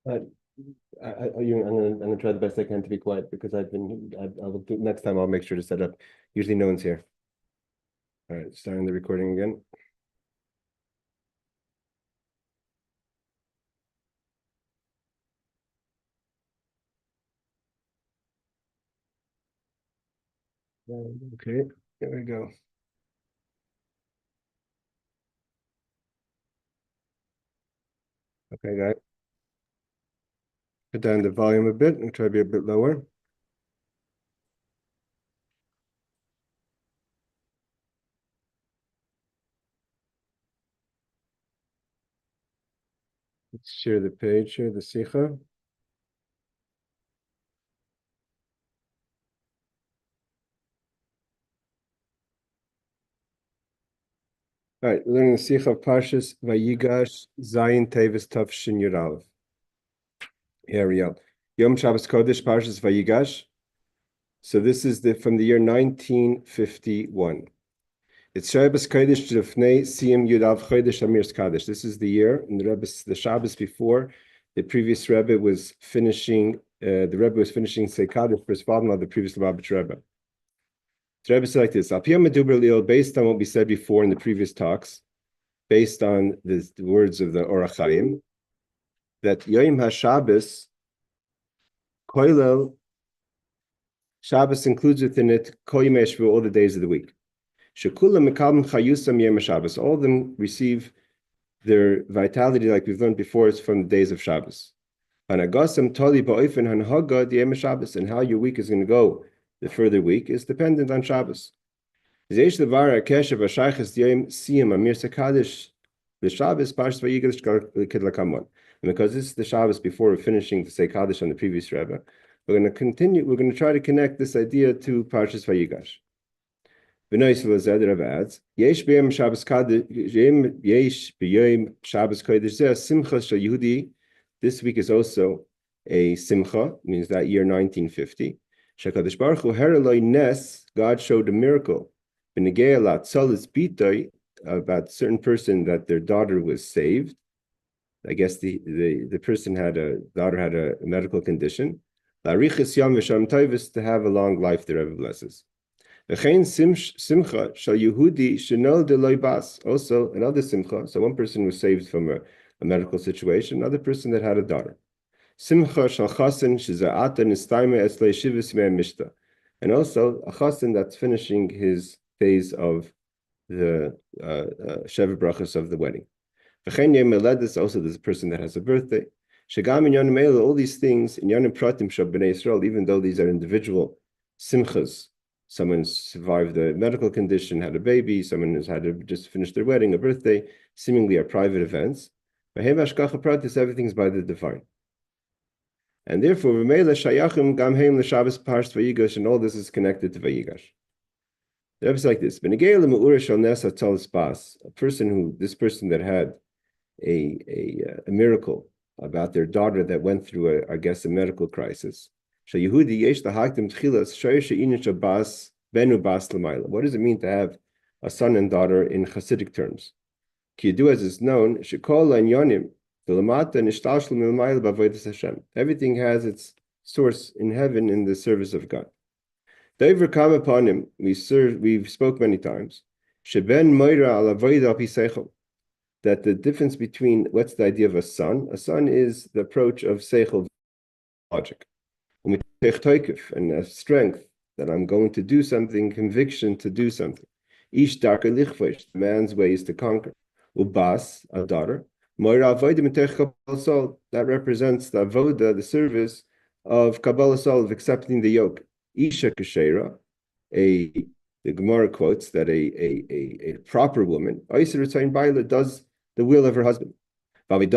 Uh, I'm gonna try the best I can to be quiet because I'll do, next time I'll make sure to set up. Usually no one's here. All right, starting the recording again. Okay, there we go. Okay, guys, put down the volume a bit and try to be a bit lower. Let's share the page here, the Sicho. All right, we're learning the Sicho of Parshas Vayigash Zayin Tevis Tav Shin Yud. Here we go. Yom Shabbos Kodesh Parshas Vayigash. So this is from the year 1951. It's Shabbos Kodesh Lefnei Siyum Yudav Chodesh Amir's Kaddish. This is the year, and the Shabbos before, the previous Rebbe was finishing. The Rebbe was finishing Say Kaddish for his father-in-law, the previous Lubavitch Rebbe. The Rebbe said like this: Al Piyam Meduber Lil, based on what we said before in the previous talks, based on the words of the Orach Chaim, that Yom HaShabbos Koilel Shabbos includes within it Kol Yemei Shvu, all the days of the week. Shekulam Mekabim Chayusam Yom HaShabbos. All of them receive their vitality, like we've learned before, is from the days of Shabbos. And how your week is going to go the further week is dependent on Shabbos. And because this is the Shabbos before we're finishing to say Kaddish on the previous Rebbe, we're going to try to connect this idea to Parshas Vayigash. The Rebbe adds, Yesh b'yom Shabbos Kodesh Zeh Simcha Shel Yehudi. This week is also a Simcha, means that year 1950. Shekadosh Baruch Hu Hereloi Nes, God showed a miracle. B'negei lat Tzolis Bital, about a certain person that their daughter was saved. I guess the person had a medical condition. La'arichas Yom V'Shalom Tovos, to have a long life, the Rebbe blesses. Simcha shall Yehudi shenol deloy bas. Also another simcha. So one person was saved from a medical situation, another person that had a daughter. Simcha shall chasen shiza'ata nistaime eslei shivus mei mishta. And also a chasen that's finishing his phase of the Sheva brachas of the wedding. V'chein yom meledus, also there's a person that has a birthday. Shagam in yonim elu, all these things in yonim pratim shel b'nei Yisrael, even though these are individual simchas. Someone survived a medical condition, had a baby, someone has had to just finish their wedding, a birthday, seemingly are private events. Everything's by the divine. And therefore, and all this is connected to Vayigash. The Rebbe is like this: a person that had a miracle about their daughter that went through a medical crisis. What does it mean to have a son and daughter in Hasidic terms? As is known, everything has its source in heaven in the service of God. We've spoke many times that the difference between what's the idea of a son is the approach of seichel, logic, and a strength that I'm going to do something, conviction to do something. Ish darka lichvosh, the man's way is to conquer. Ubas, a daughter. Moira avodah, that represents the avoda, the service of Kabbalah Sol, of accepting the yoke. Isha kashera, the Gemara quotes that a proper woman, does the will of her husband. But a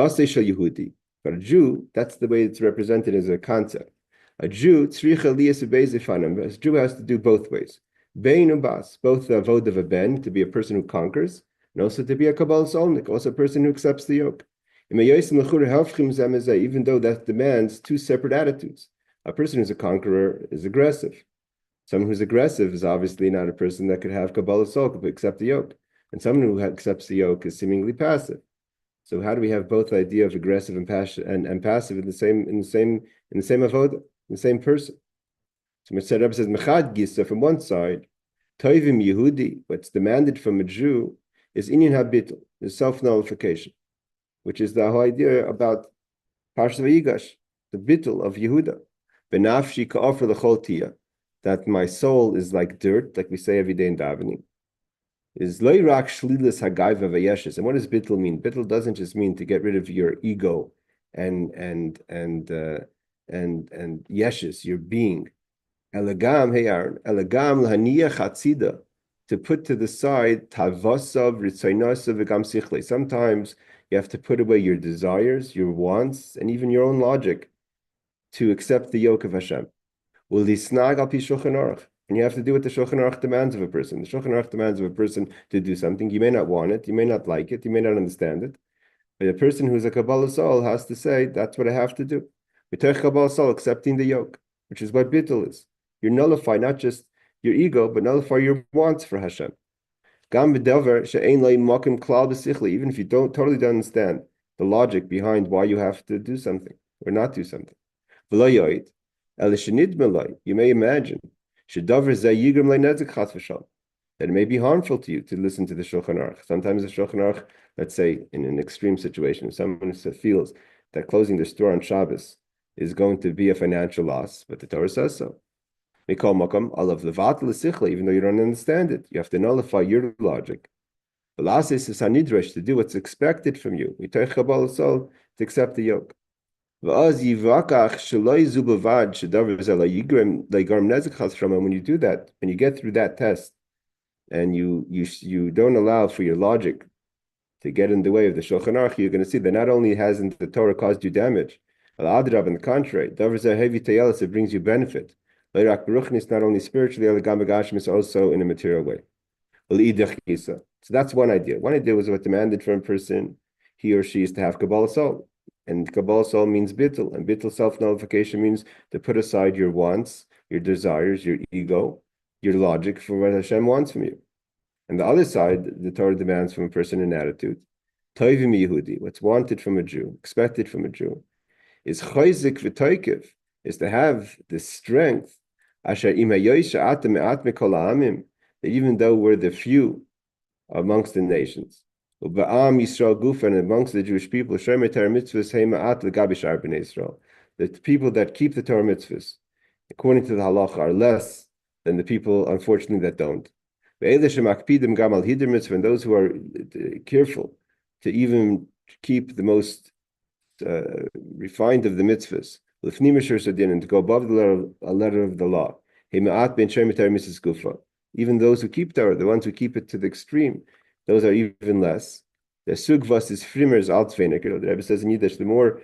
Jew, that's the way it's represented as a concept. A Jew, a Jew has to do both ways. Bein ubas, both the avodah of a ben, to be a person who conquers, and also to be a Kabbalah Solnik, also a person who accepts the yoke. Even though that demands two separate attitudes. A person who's a conqueror is aggressive. Someone who's aggressive is obviously not a person that could have Kabbalah Solnik, but accept the yoke. And someone who accepts the yoke is seemingly passive. So how do we have both the idea of aggressive and passive and passive in the same avoda, in the same person? So Mr. Rebbe says, Mechad Gisa, from one side, Toivim Yehudi, what's demanded from a Jew, is inyan habitul, is self-nullification, which is the whole idea about Parshas Vayigash, the bitul of Yehudah. Benafshi ka'ofer l'chol tiyah, that my soul is like dirt, like we say every day in davening. Is loirak shlilas hagaiva vayeshes. And what does bitul mean? Bitul doesn't just mean to get rid of your ego and yeshes, your being. Elegam, hey Aaron, elegam l'haniyach hatzida, to put to the side tavasav ritzaynasav v'gam sichle. Sometimes you have to put away your desires, your wants, and even your own logic to accept the yoke of Hashem. Will snag al pi Shulchan Aruch, and you have to do what the Shulchan Aruch demands of a person. The Shulchan Aruch demands of a person to do something. You may not want it, you may not like it, you may not understand it, but a person who's a Kabbalah soul has to say, that's what I have to do. B'tech Kabbalah soul, accepting the yoke, which is what Bitul is. You nullify not just your ego, but nullify your wants for Hashem. Even if you don't understand the logic behind why you have to do something or not do something. You may imagine that it may be harmful to you to listen to the Shulchan Aruch. Sometimes the Shulchan Aruch, let's say in an extreme situation, someone feels that closing their store on Shabbos is going to be a financial loss, but the Torah says so. Even though you don't understand it, you have to nullify your logic. To do what's expected from you, to accept the yoke. And when you do that, when you get through that test, and you don't allow for your logic to get in the way of the Shulchan Aruch, you're going to see that not only hasn't the Torah caused you damage, on the contrary, it brings you benefit. Not only spiritually, it's also in a material way. So that's one idea. One idea was what demanded from a person, he or she is to have Kabbalah soul. And Kabbalah soul means Bital. And Bital self-nullification means to put aside your wants, your desires, your ego, your logic for what Hashem wants from you. And the other side, the Torah demands from a person an attitude. Toivim Yehudi, what's wanted from a Jew, expected from a Jew, is chayzik v'toikev, is to have the strength, that even though we're the few amongst the nations, and amongst the Jewish people, the people that keep the Torah mitzvahs, according to the halacha, are less than the people, unfortunately, that don't. And those who are careful to even keep the most refined of the mitzvahs, and to go above the letter of the law. Even those who keep Torah, the ones who keep it to the extreme, those are even less. The sugvas is frimers altzvenik. The Rebbe says in Yiddish, the more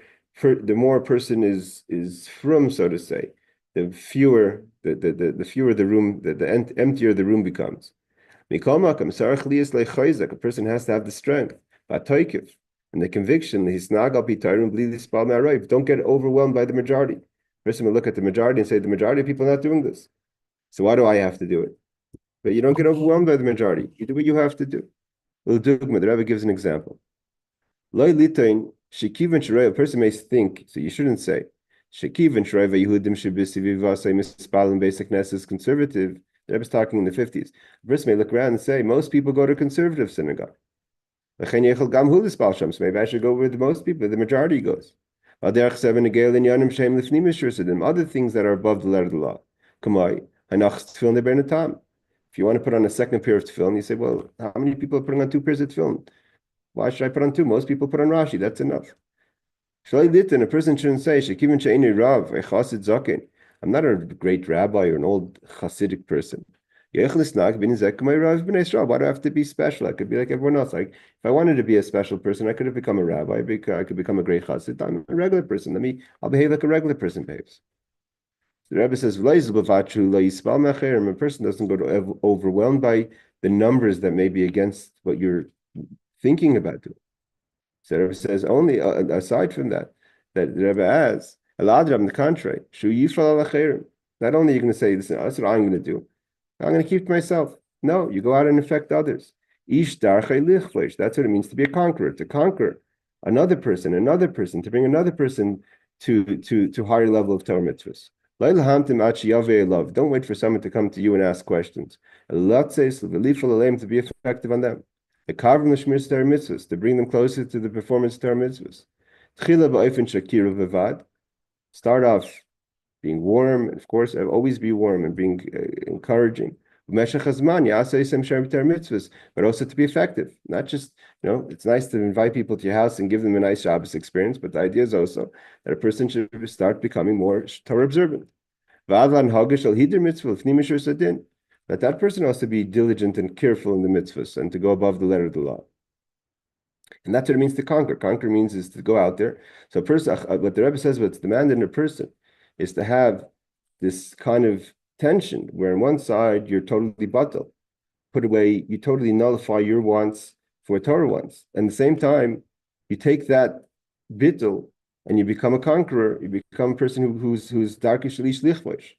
a person is frum, so to say, the fewer the room, the emptier the room becomes. A person has to have the strength, and the conviction. Don't get overwhelmed by the majority. A person will look at the majority and say, the majority of people are not doing this, so why do I have to do it? But you don't get overwhelmed by the majority. You do what you have to do. The Rebbe gives an example. A person may think, so you shouldn't say, conservative. The Rebbe is talking in the 50s. A person may look around and say, most people go to conservative synagogue. So maybe I should go with most people, the majority goes. Other things that are above the letter of the law. If you want to put on a second pair of tefillin, you say, well, how many people are putting on two pairs of tefillin? Why should I put on two? Most people put on Rashi, that's enough. A person shouldn't say, I'm not a great rabbi or an old Hasidic person. Why do I have to be special? I could be like everyone else. Like, if I wanted to be a special person, I could have become a rabbi. I could become a great Hasid. I'm a regular person. I'll behave like a regular person behaves. The Rebbe says, a person doesn't go to overwhelmed by the numbers that may be against what you're thinking about doing. So the Rebbe says, only aside from that the Rebbe adds, on the contrary, not only are you going to say, listen, that's what I'm going to do. I'm going to keep to myself. No, you go out and affect others. That's what it means to be a conqueror, to conquer another person, to bring another person to higher level of Torah mitzvahs. Don't wait for someone to come to you and ask questions. To be effective on them. To bring them closer to the performance of Torah mitzvahs. Start off being warm, and of course, always be warm and being encouraging. But also to be effective. Not just, it's nice to invite people to your house and give them a nice Shabbos experience, but the idea is also that a person should start becoming more Torah observant. Let that person also be diligent and careful in the mitzvahs and to go above the letter of the law. And that's what it means to conquer. Conquer means is to go out there. So a person, what the Rebbe says, what's demanded in a person is to have this kind of tension where on one side you're totally Bital, put away, you totally nullify your wants for Torah wants. And at the same time, you take that Bital and you become a conqueror, you become a person who's darki shalish lichvosh.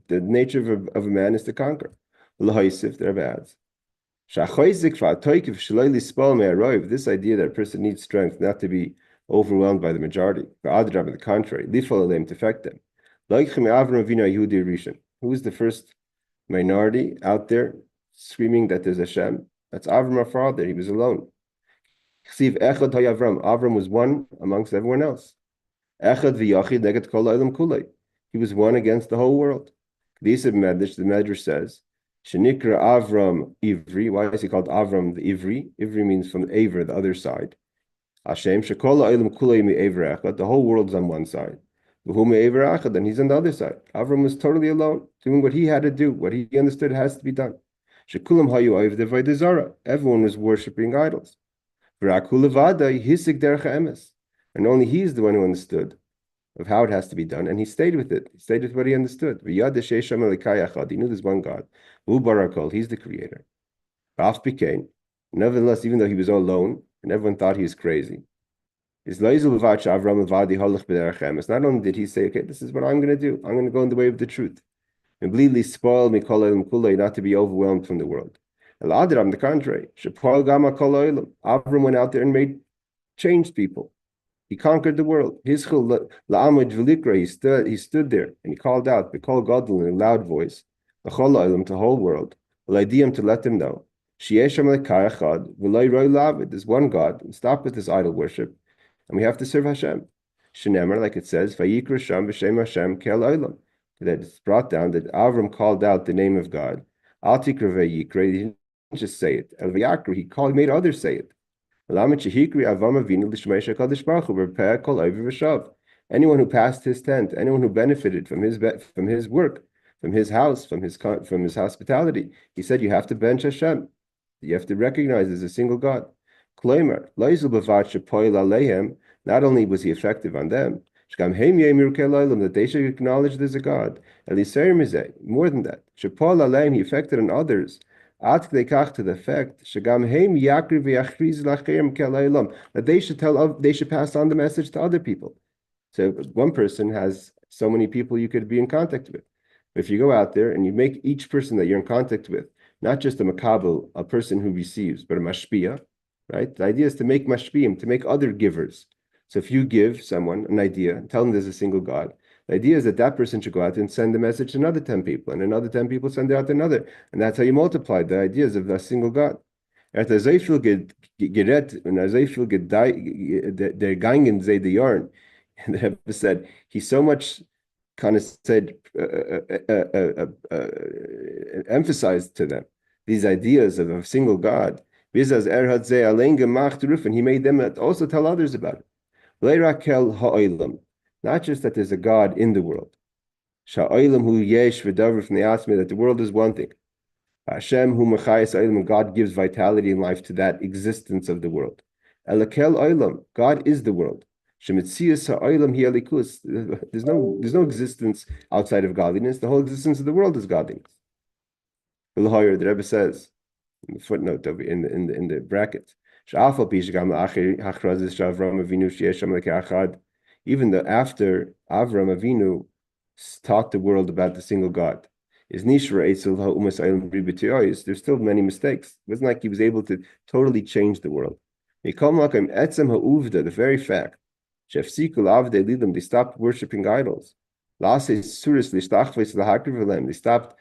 The nature of a man is to conquer. The Rebbe adds. This idea that a person needs strength not to be overwhelmed by the majority, on the contrary, to affect them. Who is the first minority out there screaming that there's Hashem? That's Avram, our father. He was alone. Avram was one amongst everyone else. He was one against the whole world. The Medrash says, Shenikra Avram Ivri. Why is he called Avram the Ivri? Ivri means from the Aver, the other side. Hashem Shekola Elam Kulei Mi Aver Echad. The whole world is on one side. Who Mi Aver Echad, and he's on the other side. Avram was totally alone, doing what he had to do, what he understood has to be done. Shekulam Hayu Oiv Devay Zara. Everyone was worshiping idols. V'Rakul Levada Hisik Derech Emes, and only he's the one who understood of how it has to be done, and he stayed with it. He stayed with what he understood. He knew there's one God. He's the creator. Nevertheless, even though he was all alone, and everyone thought he was crazy, not only did he say, okay, this is what I'm going to do. I'm going to go in the way of the truth. And completely spoil not to be overwhelmed from the world. On the contrary, Avram went out there and changed people. He conquered the world. He stood there and he called out, B'kol Gadol, in a loud voice, to the whole world, to let them know, there's one God, and stop with this idol worship, and we have to serve Hashem. Like it says, that it's brought down that Avram called out the name of God. He didn't just say it. He made others say it. Anyone who passed his tent, anyone who benefited from his work, from his house, from his hospitality, he said you have to bench Hashem. You have to recognize there's a single God. Not only was he effective on them, that they should acknowledge there's a God. More than that, he affected on others. To the effect that they should pass on the message to other people. So one person has so many people you could be in contact with. If you go out there and you make each person that you're in contact with not just a makabel, a person who receives, but a mashpia, right? The idea is to make mashpiyim, to make other givers. So if you give someone an idea, tell them there's a single God, the idea is that person should go out and send the message to another 10 people, and another 10 people send it out to another. And that's how you multiply the ideas of the single God. Der Gangen say the yarn. And the Rebbe said, he so much kind of said, emphasized to them these ideas of a single God. And he made them also tell others about it. Not just that there's a God in the world. That the world is one thing. And God gives vitality and life to that existence of the world. God is the world. There's no existence outside of godliness. The whole existence of the world is godliness. The Rebbe says in the footnote in the bracket, even though after Avram Avinu taught the world about the single God, there's still many mistakes. It wasn't like he was able to totally change the world. The very fact, they stopped worshipping idols. They stopped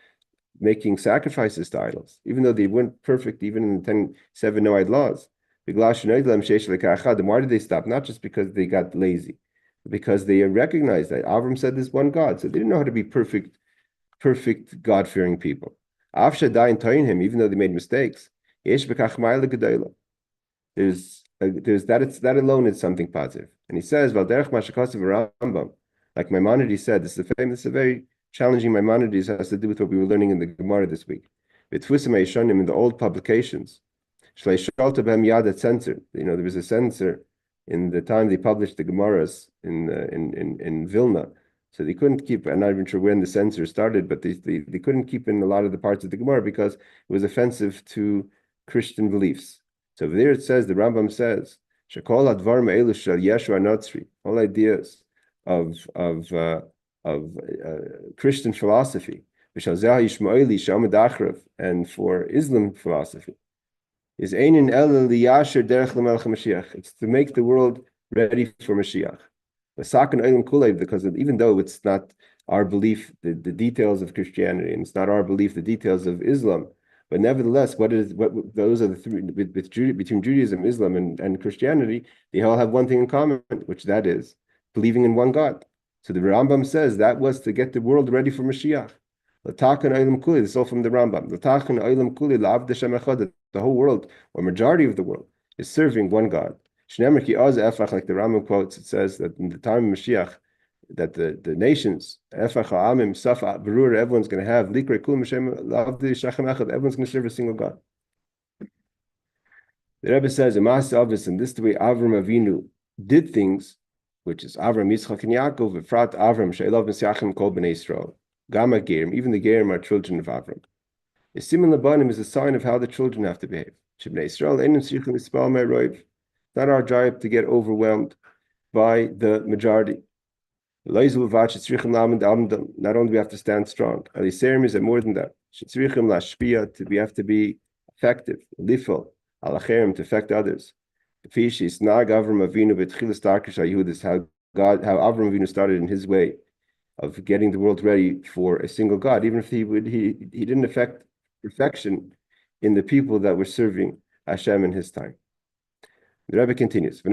making sacrifices to idols, even though they weren't perfect, even in the 7 no-id laws. Why did they stop? Not just because they got lazy, but because they recognized that Avram said there's one God, so they didn't know how to be perfect God-fearing people. Even though they made mistakes, there's that alone is something positive. And he says, like Maimonides said, this is a very challenging Maimonides, has to do with what we were learning in the Gemara this week. In the old publications, censored. There was a censor in the time they published the Gemaras in Vilna. So they couldn't keep, I'm not even sure when the censor started, but they couldn't keep in a lot of the parts of the Gemara because it was offensive to Christian beliefs. So there it says, the Rambam says, all ideas of Christian philosophy, and for Islam philosophy, is it's to make the world ready for Mashiach. Because even though it's not our belief, the details of Christianity, and it's not our belief, the details of Islam, but nevertheless, what those are the three between Judaism, Islam, and Christianity, they all have one thing in common, which that is believing in one God. So the Rambam says that was to get the world ready for Mashiach. This is all from the Rambam. The whole world, or majority of the world, is serving one God. Like the Rambam quotes, it says that in the time of Mashiach, that the nations, everyone's going to have, everyone's going to serve a single God. The Rebbe says, and this is the way Avram Avinu did things, which is Avram, Yitzchak, and Yaakov, Efrat, Avram, She'elav, Mesyachim, Kol Bnei Yisrael. Gama Gerim, even the Gerim are children of Avram. The Siman Labanim is a sign of how the children have to behave. Shebnei Yisrael, Einam Sichel Yispal Me'roiv. Not our job to get overwhelmed by the majority. Not only do we have to stand strong, Aliserim is more than that. We have to be effective, lifel, alacherim, to affect others. How Avram Avinu started in his way of getting the world ready for a single God, even if he didn't affect perfection in the people that were serving Hashem in his time. The Rebbe continues. So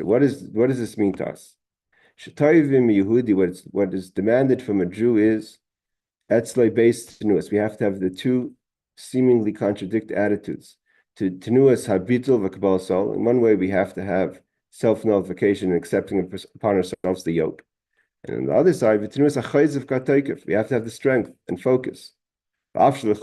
what does this mean to us? What is demanded from a Jew is etzlei based tenuas. We have to have the two seemingly contradict attitudes. To tenuas habitul v'kabal sol. In one way, we have to have self-nullification and accepting upon ourselves the yoke. And on the other side, we have to have the strength and focus. Even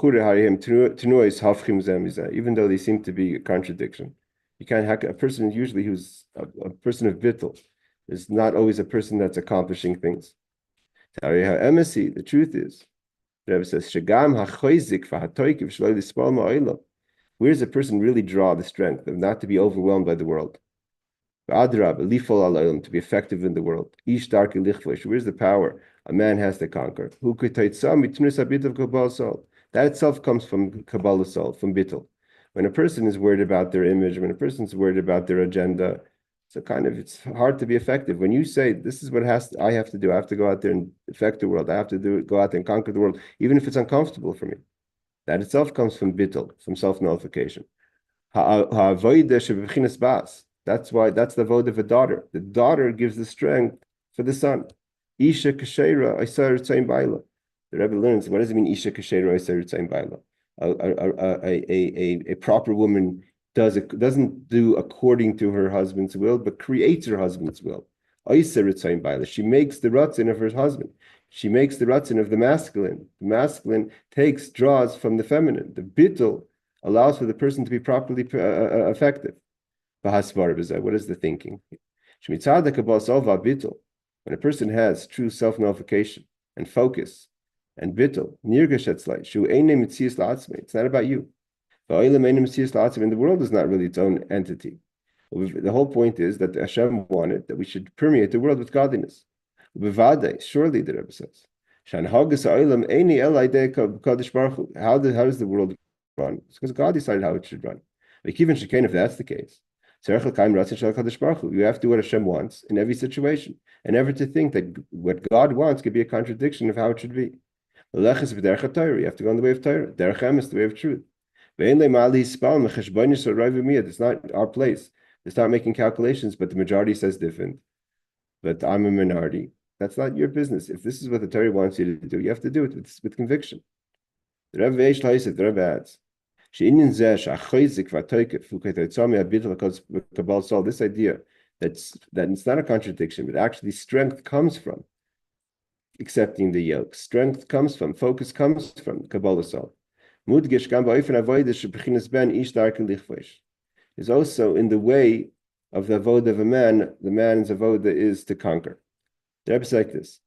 though they seem to be a contradiction. You can't hack a person usually who's a person of Bital is not always a person that's accomplishing things. The truth is, the Rebbe says, where does a person really draw the strength of not to be overwhelmed by the world? To be effective in the world. Where's the power a man has to conquer? That itself comes from Kabbalah soul, from Bital. When a person is worried about their image, when a person is worried about their agenda, it's hard to be effective. When you say, this is what I have to do, I have to go out there and affect the world, I have to go out there and conquer the world, even if it's uncomfortable for me. That itself comes from Bital, from self-nullification. That's why, that's the vote of a daughter. The daughter gives the strength for the son. Isha kashera, Isar Tzayin Baila. The Rebbe learns, what does it mean, Isha kashera, Isar Tzayin Baila? A proper woman doesn't do according to her husband's will, but creates her husband's will. She makes the ratzin of her husband. She makes the ratzin of the masculine. The masculine draws from the feminine. The bittul allows for the person to be properly effective. What is the thinking? When a person has true self-nullification and focus and bittul, it's not about you. And the world is not really its own entity. The whole point is that Hashem wanted that we should permeate the world with godliness. Surely, the Rebbe says, how does the world run? It's because God decided how it should run. If that's the case, you have to do what Hashem wants in every situation, and never to think that what God wants could be a contradiction of how it should be. You have to go on the way of Torah. Derech Emes, the way of truth. It's not our place to start making calculations, but the majority says different. But I'm a minority. That's not your business. If this is what the Torah wants you to do, you have to do it with conviction. The Rebbe adds, this idea that it's not a contradiction, but actually strength comes from accepting the yoke. Strength comes from, focus comes from Kabbalah Sol. Is also in the way of the avodah of a man. The man's avodah is to conquer. The Rebbe is like this.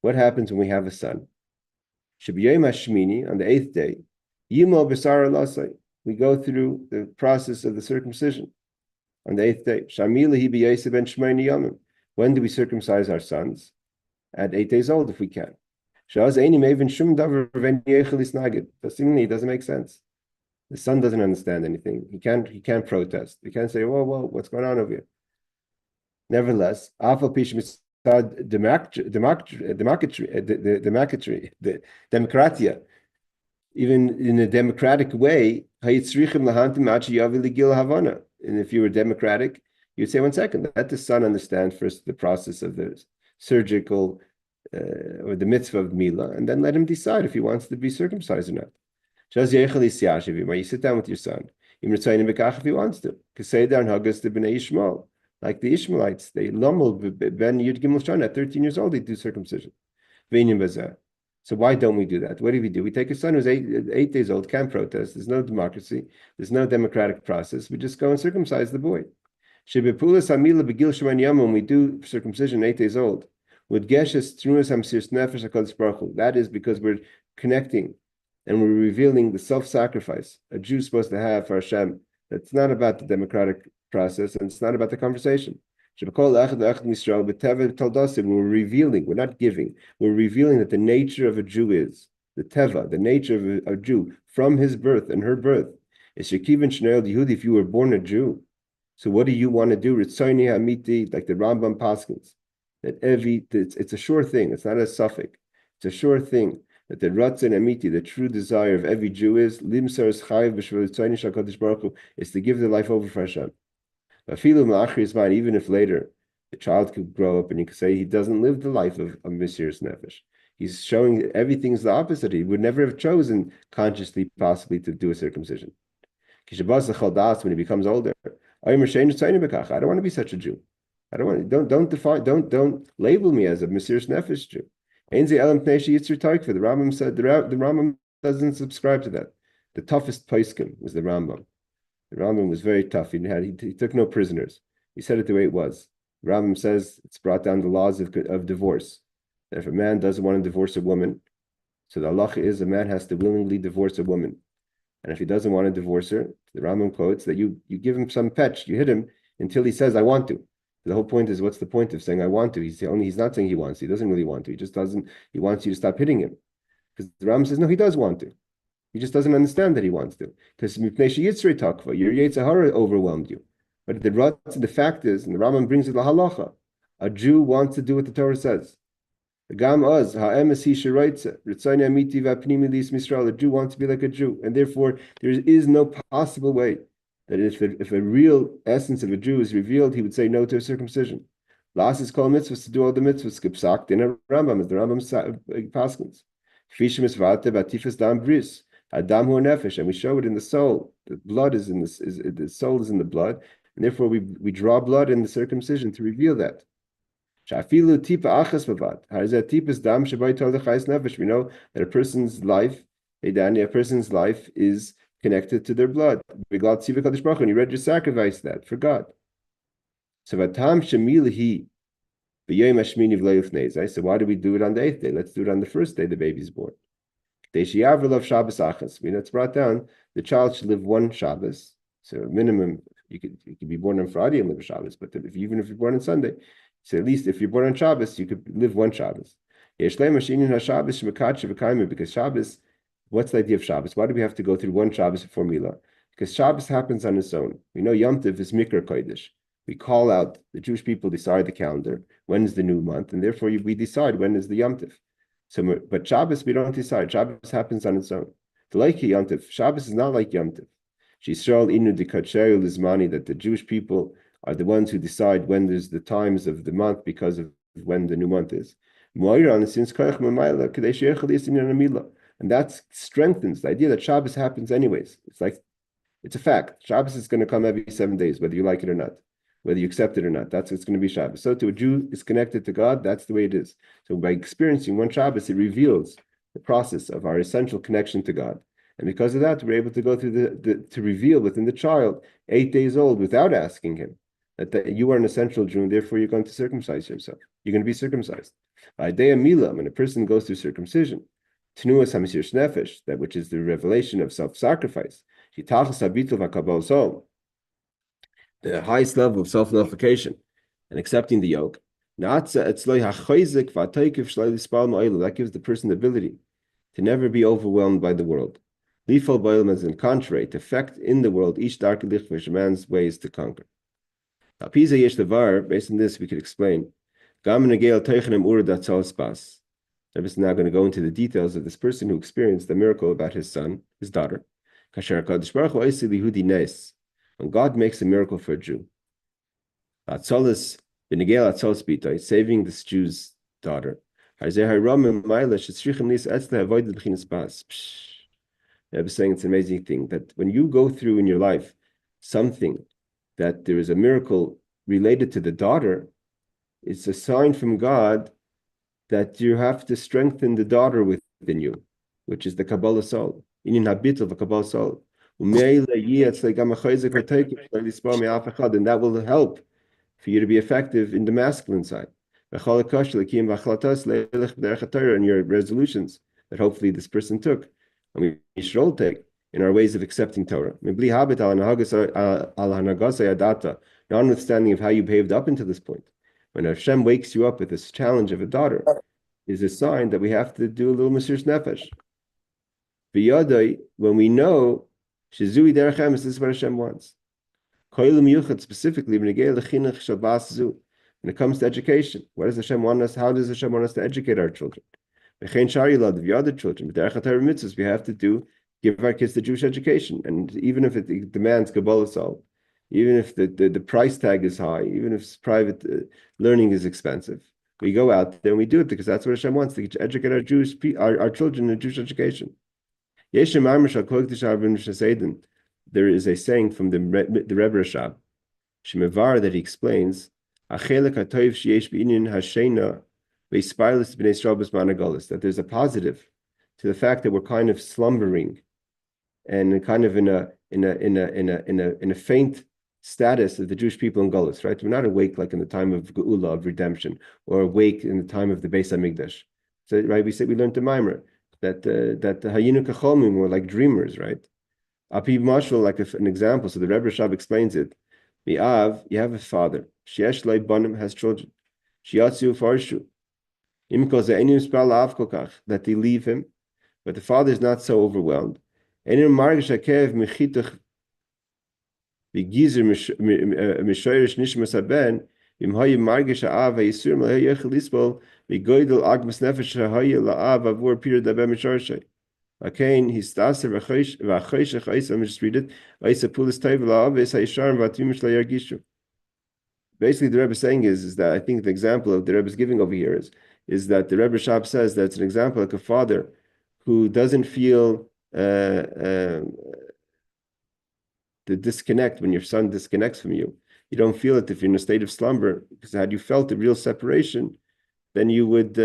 What happens when we have a son? On the 8th day, we go through the process of the circumcision. On the 8th day, when do we circumcise our sons? At 8 days old, if we can. Seemingly, it doesn't make sense. The son doesn't understand anything. He can't protest. He can't say, whoa, what's going on over here? Nevertheless, democratia, even in a democratic way, and if you were democratic, you'd say, 1 second, let the son understand first the process of the surgical or the mitzvah of Mila, and then let him decide if he wants to be circumcised or not. You sit down with your son, if he wants to. Like the Ishmaelites, they lumel ben Yud Gimel Shana at 13 years old, they do circumcision. So why don't we do that? What do? We take a son who's 8 days old, can't protest, there's no democracy, there's no democratic process, we just go and circumcise the boy. When we do circumcision 8 days old, that is because we're connecting and we're revealing the self-sacrifice a Jew's supposed to have for Hashem. That's not about the democratic process, and it's not about the conversation. We're revealing, we're not giving, we're revealing that the nature of a Jew is, the teva, the nature of a Jew, from his birth and her birth. If you were born a Jew, so what do you want to do? Like the Rambam Paskins, that it's a sure thing, it's not a suffix, it's a sure thing, that the Ratzon Amiti, the true desire of every Jew is to give their life over for Hashem. Even if later the child could grow up and you could say he doesn't live the life of Mesiras Nefesh. He's showing everything's the opposite. He would never have chosen consciously, possibly, to do a circumcision. When he becomes older, I don't want to be such a Jew. I don't want. Don't label me as a Mesiras Nefesh Jew. The Rambam said the Rambam doesn't subscribe to that. The toughest poskim was the Rambam. The Rambam was very tough. He took no prisoners. He said it the way it was. The Rambam says it's brought down the laws of divorce. That if a man doesn't want to divorce a woman, so the halacha is a man has to willingly divorce a woman. And if he doesn't want to divorce her, the Rambam quotes that you give him some petch, you hit him until he says, I want to. The whole point is, what's the point of saying I want to? He's not saying he wants to. He doesn't really want to. He just doesn't. He wants you to stop hitting him. Because the Rambam says, no, he does want to. He just doesn't understand that he wants to. Because your Yetzer Hara overwhelmed you. But the fact is, and the Rambam brings it to halacha, a Jew wants to do what the Torah says. A Jew wants to be like a Jew. And therefore, there is no possible way that if a real essence of a Jew is revealed, he would say no to a circumcision. Last is called mitzvahs, to do all the mitzvahs. Kipsak in a Rambam, as the Rambam paskins. Adam hu nefesh, and we show it in the soul. The blood is in the soul is in the blood, and therefore we draw blood in the circumcision to reveal that. Shafilu tipa achas bavad. Harzeh tipas dam shabai tol lechayis nefesh. We know that a person's life is connected to their blood. And you read your sacrifice that for God. So vatam shemilhi b'yom hashmini v'lo yufnei. So why do we do it on the 8th day? Let's do it on the 1st day the baby's born. It's brought down the child should live one Shabbos. So minimum, you could be born on Friday and live a Shabbos, but even if you're born on Sunday, so at least if you're born on Shabbos, you could live one Shabbos. Because Shabbos, What's the idea of Shabbos? Why do we have to go through one Shabbos before Milah? Because Shabbos happens on its own. We know Yom Tov is Mikra Kodesh. We call out, the Jewish people decide the calendar, when is the new month, and therefore we decide when is the Yom Tov. So, but Shabbos, we don't decide. Shabbos happens on its own. The like Yom Tov, Shabbos is not like Yom Tov. Yisrael inu dikacheu lizmani, that the Jewish people are the ones who decide when there's the times of the month because of when the new month is. And that strengthens the idea that Shabbos happens anyways. It's a fact. Shabbos is going to come every 7 days, whether you like it or not, whether you accept it or not. It's going to be Shabbos. So to a Jew is connected to God, that's the way it is. So by experiencing one Shabbos, it reveals the process of our essential connection to God. And because of that, we're able to go through to reveal within the child, 8 days old, without asking him, that you are an essential Jew, and therefore you're going to circumcise yourself. You're going to be circumcised. By Dea Mila, when a person goes through circumcision, Tnuas HaMesir Nefesh, that which is the revelation of self-sacrifice, the highest level of self-nullification and accepting the yoke, that gives the person the ability to never be overwhelmed by the world. Lifal Ba'ilm is in contrary, to effect in the world each dark lichvish, man's ways to conquer. Based on this, we could explain. Rebbe is now going to go into the details of this person who experienced the miracle about his son, his daughter. When God makes a miracle for a Jew, saving this Jew's daughter, Rebbe is saying it's an amazing thing that when you go through in your life something that there is a miracle related to the daughter, it's a sign from God that you have to strengthen the daughter within you, which is the Kabbalah soul. In Bital, the Kabbalah soul. And that will help for you to be effective in the masculine side. And your resolutions that hopefully this person took, and we should all take in our ways of accepting Torah. Notwithstanding of how you behaved up until this point. When Hashem wakes you up with this challenge of a daughter, is a sign that we have to do a little Mesiras Nefesh. When we know Shizui Derech, this is what Hashem wants. Specifically, when it comes to education, what does Hashem want us? How does Hashem want us to educate our children? The other children, we have to give our kids the Jewish education, and even if it demands Kabbalah soul, even if the price tag is high, even if private learning is expensive, we go out there and we do it because that's what Hashem wants, to educate our children in Jewish education. There is a saying from the Rebbe Rashab, Shemevar, that he explains, that there's a positive to the fact that we're kind of slumbering and kind of in a faint status of the Jewish people in Golus, right? We're not awake like in the time of Geula, of redemption, or awake in the time of the Beis Hamikdash. So, right, we learned the Maimer that Hayinu Kacholmim were like dreamers, right? Api Mashal, like an example. So the Rebbe Rashab explains it. You have a father. Sheesh Lei Banim, has children. Shiatsu Farshu. That they leave him, but the father is not so overwhelmed. Again, he's just read it. Basically, the Rebbe is saying is that I think the example of the Rebbe is giving over here is that the Rebbe Shab says that it's an example like a father who doesn't feel the disconnect when your son disconnects from you. You don't feel it if you're in a state of slumber, because had you felt the real separation, then you wouldn't be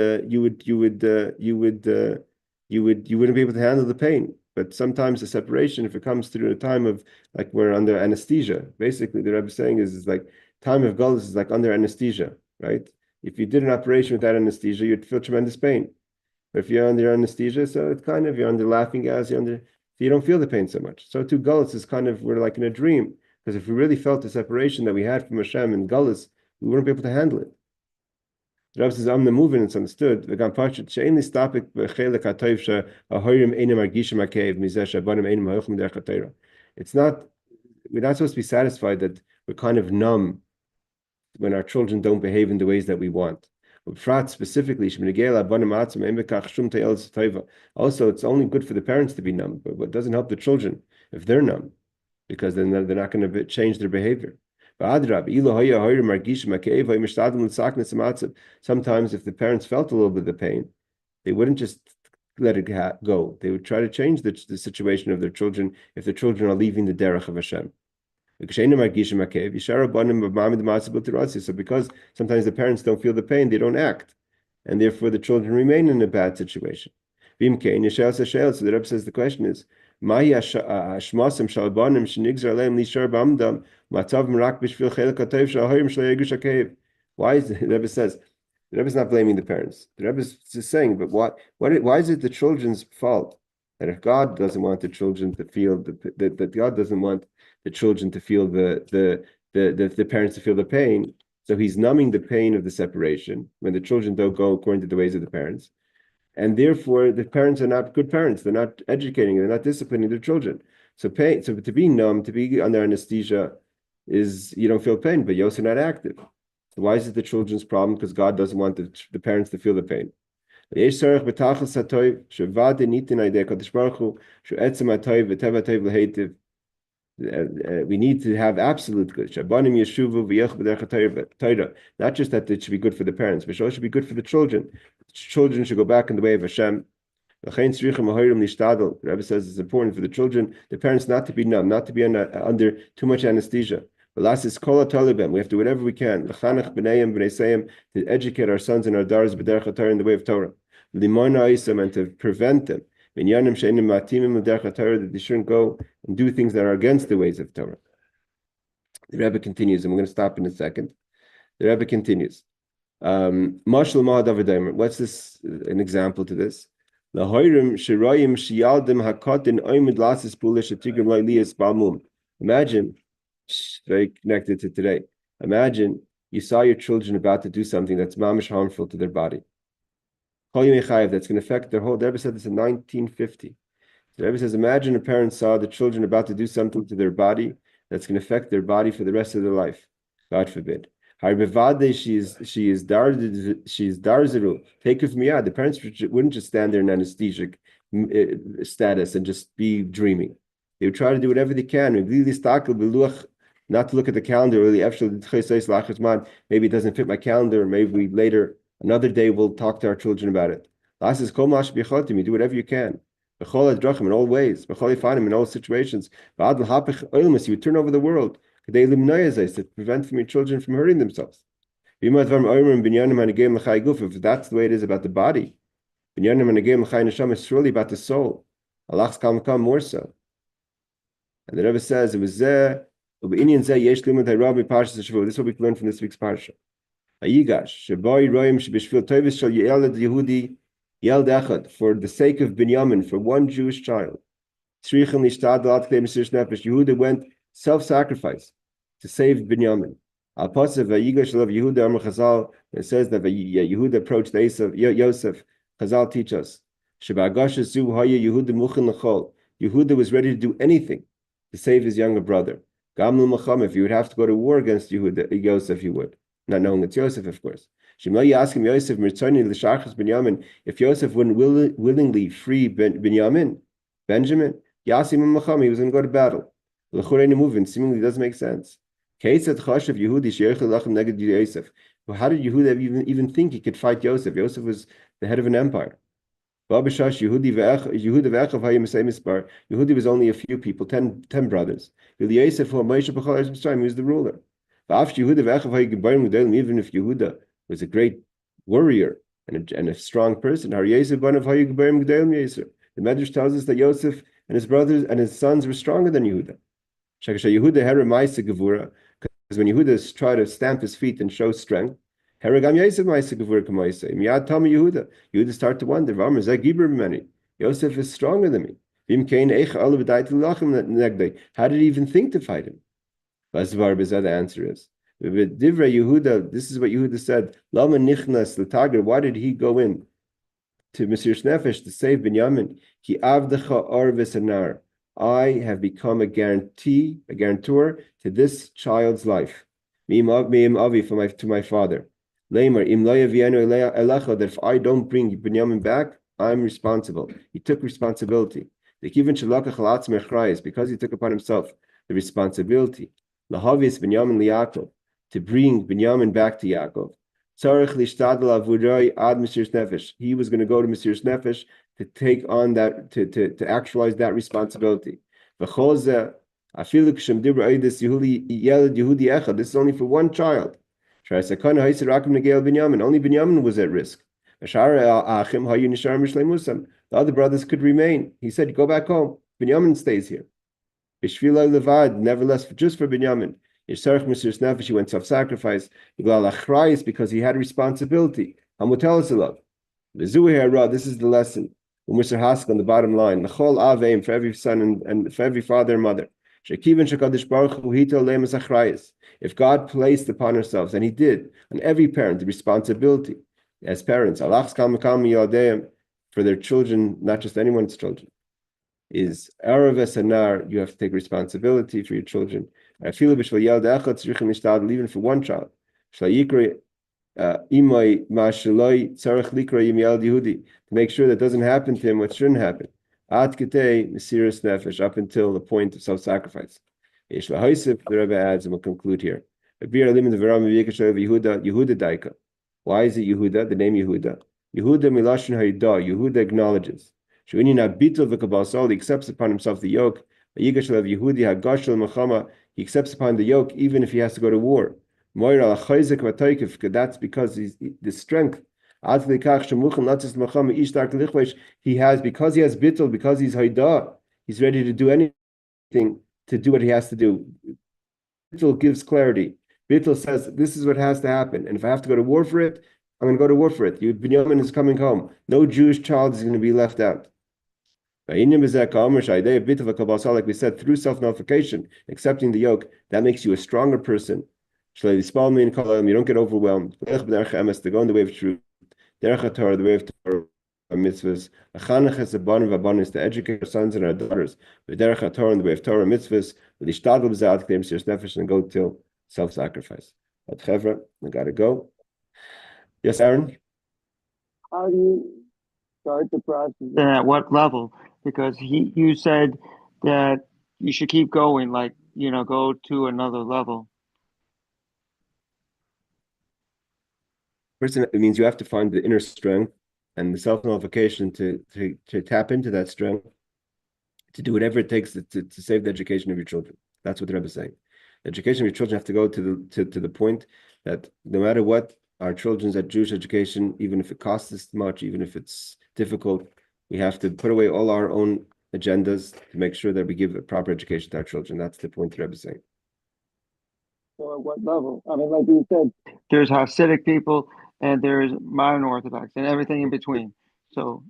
able to handle the pain. But sometimes the separation, if it comes through a time of like we're under anesthesia, basically the Rebbe is saying is like time of Golus is like under anesthesia, right? If you did an operation without anesthesia, you'd feel tremendous pain. But if you're under anesthesia, so it's kind of, you're under laughing gas, so you don't feel the pain so much. So too, Golus is kind of, we're like in a dream, because if we really felt the separation that we had from Hashem in Golus, we wouldn't be able to handle it. The Rebbe says, I'm the moving, it's understood. It's not, we're not supposed to be satisfied that we're kind of numb when our children don't behave in the ways that we want. Specifically, also, it's only good for the parents to be numb, but it doesn't help the children if they're numb, because then they're not going to change their behavior. Sometimes, if the parents felt a little bit of the pain, they wouldn't just let it go. They would try to change the situation of their children if the children are leaving the derech of Hashem. So because sometimes the parents don't feel the pain, they don't act, and therefore the children remain in a bad situation. So the Rebbe says the question is, why is it the Rebbe says, the Rebbe is not blaming the parents. The Rebbe is just saying, but why is it the children's fault that if God doesn't want the children to feel that God doesn't want the children to feel the parents to feel the pain, so He's numbing the pain of the separation when the children don't go according to the ways of the parents, and therefore the parents are not good parents. They're not educating. They're not disciplining their children. So to be numb, to be under anesthesia, is you don't feel pain, but you're also not active. So why is it the children's problem? Because God doesn't want the parents to feel the pain. We need to have absolute good. Not just that it should be good for the parents, but it should be good for the children. Children should go back in the way of Hashem. The Rebbe says it's important for the children, the parents, not to be numb, not to be under too much anesthesia. We have to do whatever we can to educate our sons and our daughters in the way of Torah, and to prevent them that they shouldn't go and do things that are against the ways of Torah. The Rebbe continues, and we're going to stop in a second. The Rebbe continues. What's this? An example to this? Imagine, very connected to today. Imagine you saw your children about to do something that's mamish harmful to their body. That's going to affect their whole. The Rebbe said this in 1950. The Rebbe says, imagine a parent saw the children about to do something to their body that's going to affect their body for the rest of their life. God forbid. She is darzeru. Take it from me out. The parents wouldn't just stand there in anesthesic status and just be dreaming. They would try to do whatever they can. Not to look at the calendar. Really, maybe it doesn't fit my calendar. Maybe later, another day, we'll talk to our children about it. Do whatever you can. In all ways. In all situations. You would turn over the world to prevent from your children from hurting themselves. If that's the way it is about the body, it's surely about the soul. Allah's come more so. And the Rebbe says it was there. This is what we learned from this week's parsha. Vayigash, for the sake of Binyamin, for one Jewish child. Yehudah went self-sacrifice to save Binyamin. It says that Yehudah approached Yosef. Chazal teach us. Yehudah was ready to do anything to save his younger brother. If you would have to go to war against Yosef, you would. Not knowing it's Yosef, of course. If Yosef wouldn't willingly free Benjamin, he was going to go to battle. Seemingly doesn't make sense. How did Yehudah even think he could fight Yosef? Yosef was the head of an empire. Yehudah was only a few people, 10 brothers. He was the ruler. Even if Yehudah was a great warrior and a strong person, the Medrash tells us that Yosef and his brothers and his sons were stronger than Yehudah. Because when Yehudah tried to stamp his feet and show strength, Yehudah started to wonder, Yosef is stronger than me. How did he even think to fight him? The answer is, Divrei Yehuda, this is what Yehudah said. Lama nichnas l'tager. Why did he go in to Mesiras Nefesh to save Binyamin? Ki avdecha or v'sanar. I have become a guarantor to this child's life. Mi'im avi to my father. Lamar im lo yavienu elecha, that if I don't bring Binyamin back, I'm responsible. He took responsibility. The kivin shalakach alatzmei achrayis, because he took upon himself the responsibility. Lahavis Binyamin liYaakov, to bring Binyamin back to Yaakov. Tzarich lishtadel avurai ad Mesiras Nefesh. He was going to go to Mesiras Nefesh to take on that, to actualize that responsibility. V'chol afilu k'shem dibra oidis yeled Yehudi echad. This is only for one child. Only Binyamin was at risk. The other brothers could remain. He said, go back home. Binyamin stays here. Nevertheless, just for Binyamin. He went self-sacrifice because he had responsibility. This is the lesson. This is on the bottom line. For every son and for every father and mother. If God placed upon ourselves, and He did, on every parent, the responsibility as parents, for their children, not just anyone's children, is Arav, you have to take responsibility for your children. Even for one child. To make sure that doesn't happen to him what shouldn't happen. Up until the point of self-sacrifice. The Rebbe adds, and we'll conclude here. Yehudah Daika. Why is it Yehudah? The name Yehudah. Yehudah Milashon Haydah. Yehudah acknowledges. Bital, he accepts upon himself the yoke. Vayigash Yehudi Hagashal Machama. He accepts upon the yoke even if he has to go to war. That's because he's the strength. He has, because he has Bital, because he's Haydah, he's ready to do anything to do what he has to do. Bital gives clarity. Bital says, this is what has to happen. And if I have to go to war for it, I'm going to go to war for it. Binyamin is coming home. No Jewish child is going to be left out. Like we said, through self-nullification, accepting the yoke, that makes you a stronger person. You don't get overwhelmed. To go in the way of truth. The way of Torah. Mitzvahs. To educate our sons and our daughters. In the way of Torah mitzvahs. And go till self-sacrifice. I gotta go. Yes, Aaron? How do you start the process? And at what level? Because you said that you should keep going, like, go to another level. First, it means you have to find the inner strength and the self-nullification to tap into that strength, to do whatever it takes to save the education of your children. That's what the Rebbe is saying. The education of your children have to go to the point that no matter what, our children's at Jewish education, even if it costs us much, even if it's difficult, we have to put away all our own agendas to make sure that we give a proper education to our children. That's the point the Rebbe is saying. So at what level? I mean, like you said, there's Hasidic people and there's modern Orthodox and everything in between. So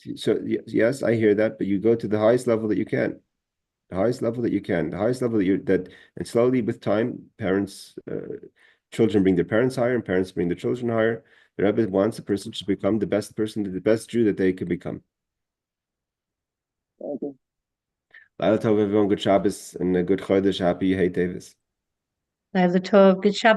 yes, I hear that, but you go to the highest level that you can. The highest level that you can. The highest level and slowly with time, children bring their parents higher and parents bring their children higher. The Rebbe wants a person to become the best person, the best Jew that they could become. Okay. Laila Tov, everyone, good Shabbos and a good Chodesh. Happy Hey Davis. Laila Tov, good Shabbos.